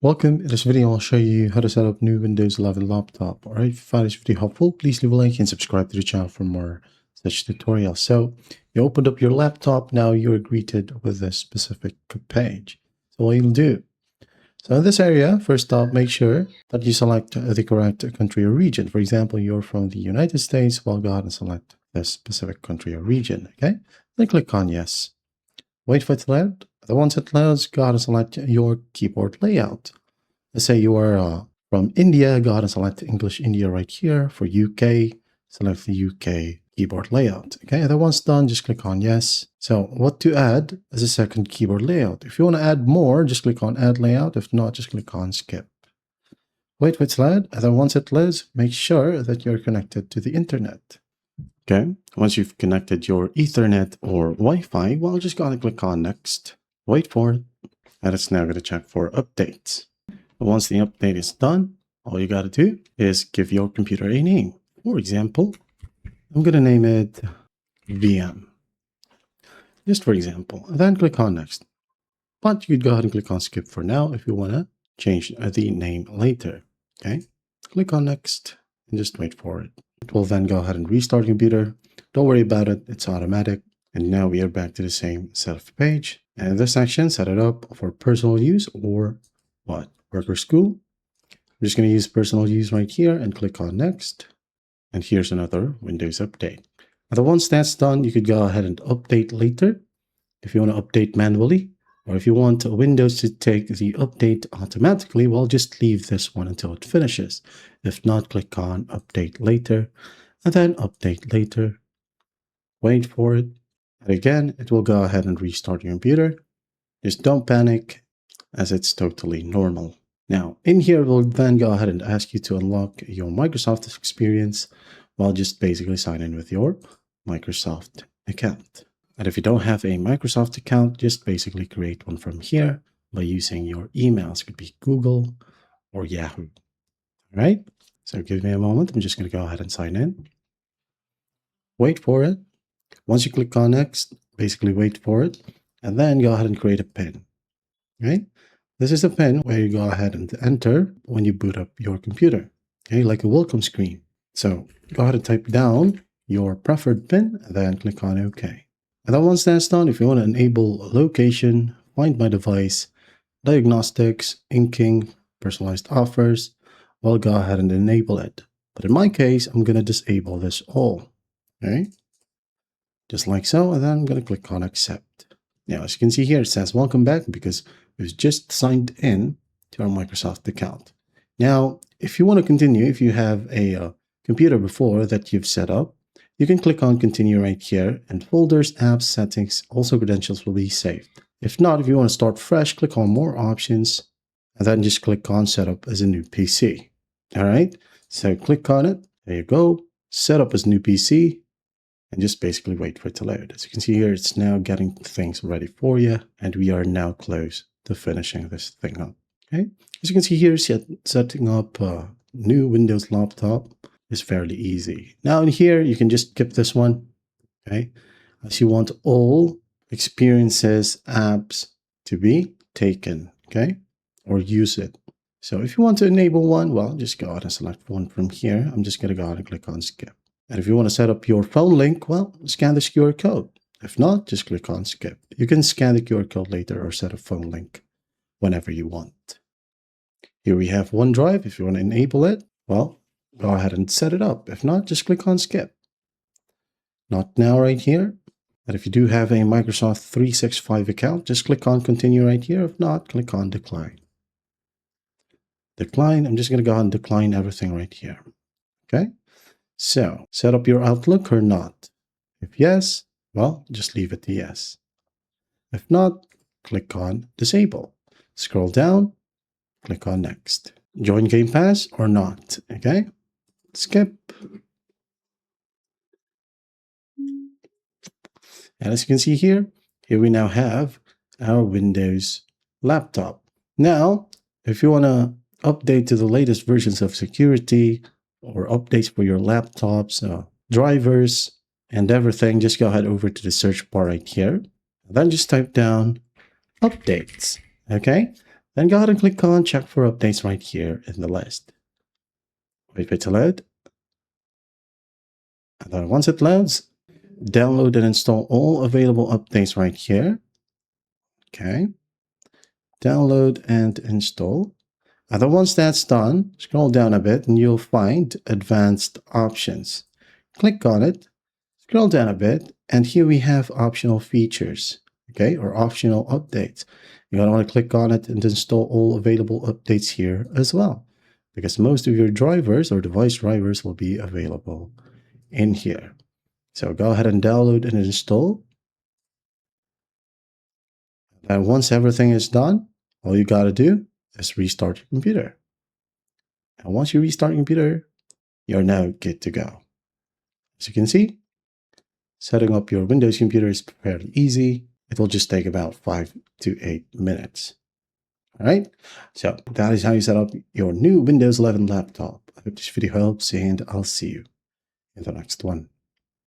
Welcome. In this video, I'll show you how to set up new Windows 11 laptop. Alright, if you found this video helpful, please leave a like and subscribe to the channel for more such tutorials. So you opened up your laptop, now you're greeted with a specific page. So what you'll do. So in this area, first off, make sure that you select the correct country or region. For example, you're from the United States, well, go ahead and select this specific country or region, okay? Then click on yes. Wait for it to load. Once it loads, go ahead and select your keyboard layout. Let's say you are from India, go ahead and select English India right here. For UK, select the UK keyboard layout. Okay, and then once done, just click on yes. So what to add as a second keyboard layout. If you want to add more, just click on add layout. If not, just click on skip. Wait for it to load, and then once it loads, make sure that you're connected to the internet. Okay, once you've connected your Ethernet or Wi-Fi, well, just go ahead and click on next. Wait for it, and it's now going to check for updates. Once the update is done, all you got to do is give your computer a name. For example, I'm going to name it VM. Just for example, and then click on next. But you could go ahead and click on skip for now if you want to change the name later. Okay, click on next and just wait for it. It will then go ahead and restart your computer. Don't worry about it, it's automatic. And now we are back to the same setup page. And in this section, set it up for personal use or what? Work or school. I'm just going to use personal use right here and click on next. And here's another Windows update. Now, once that's done, you could go ahead and update later if you want to update manually, or if you want Windows to take the update automatically, well, just leave this one until it finishes. If not, click on update later and then update later. Wait for it. And again, it will go ahead and restart your computer. Just don't panic, as it's totally normal. Now, in here, we'll then go ahead and ask you to unlock your Microsoft experience while just basically sign in with your Microsoft account. And if you don't have a Microsoft account, just basically create one from here by using your emails. It could be Google or Yahoo. All right, so give me a moment. I'm just going to go ahead and sign in. Wait for it. Once you click on next, basically wait for it, and then go ahead and create a PIN. Right? This is the PIN where you go ahead and enter when you boot up your computer, okay, like a welcome screen. So go ahead and type down your preferred PIN, and then click on OK. And then once that's done, if you want to enable location, find my device, diagnostics, inking, personalized offers, well, go ahead and enable it. But in my case, I'm going to disable this all, okay? Just like so, and then I'm going to click on accept. Now, as you can see here, it says welcome back because we've just signed in to our Microsoft account. Now, if you want to continue, if you have a computer before that you've set up, you can click on continue right here, and folders, apps, settings, also credentials will be saved. If not, if you want to start fresh, click on more options, and then just click on setup as a new PC. All right, so click on it. There you go. Set up as new PC. And just basically wait for it to load. As you can see here, it's now getting things ready for you, and we are now close to finishing this thing up. Okay, as you can see here, setting up a new Windows laptop is fairly easy. Now in here, you can just skip this one, okay, as you want all experiences, apps to be taken, okay, or use it. So if you want to enable one, well, just go ahead and select one from here. I'm just going to go ahead and click on skip. And if you want to set up your phone link, well, scan this QR code. If not, just click on skip. You can scan the QR code later or set a phone link whenever you want. Here we have OneDrive. If you want to enable it, well, go ahead and set it up. If not, just click on skip. Not now right here. But if you do have a Microsoft 365 account, just click on continue right here. If not, click on decline. Decline. I'm just going to go ahead and decline everything right here. Okay. So, set up your Outlook or not? If yes, well, just leave it to yes. If not, click on disable. Scroll down, click on next. Join Game Pass or not? Okay, skip. And as you can see here we now have our Windows laptop. Now, if you want to update to the latest versions of security, or updates for your laptops, drivers, and everything, just go ahead over to the search bar right here. And then just type down updates, okay? Then go ahead and click on check for updates right here in the list. Wait for it to load. And then once it loads, download and install all available updates right here. Okay. Download and install. And then once that's done, scroll down a bit and you'll find advanced options. Click on it, scroll down a bit, and here we have optional features, okay, or optional updates. You're going to want to click on it and install all available updates here as well, because most of your drivers or device drivers will be available in here. So go ahead and download and install. And once everything is done, all you got to do is restart your computer. And once you restart your computer, you're now good to go. As you can see, setting up your Windows computer is fairly easy. It will just take about 5 to 8 minutes. All right, so that is how you set up your new Windows 11 laptop. I hope this video helps, and I'll see you in the next one.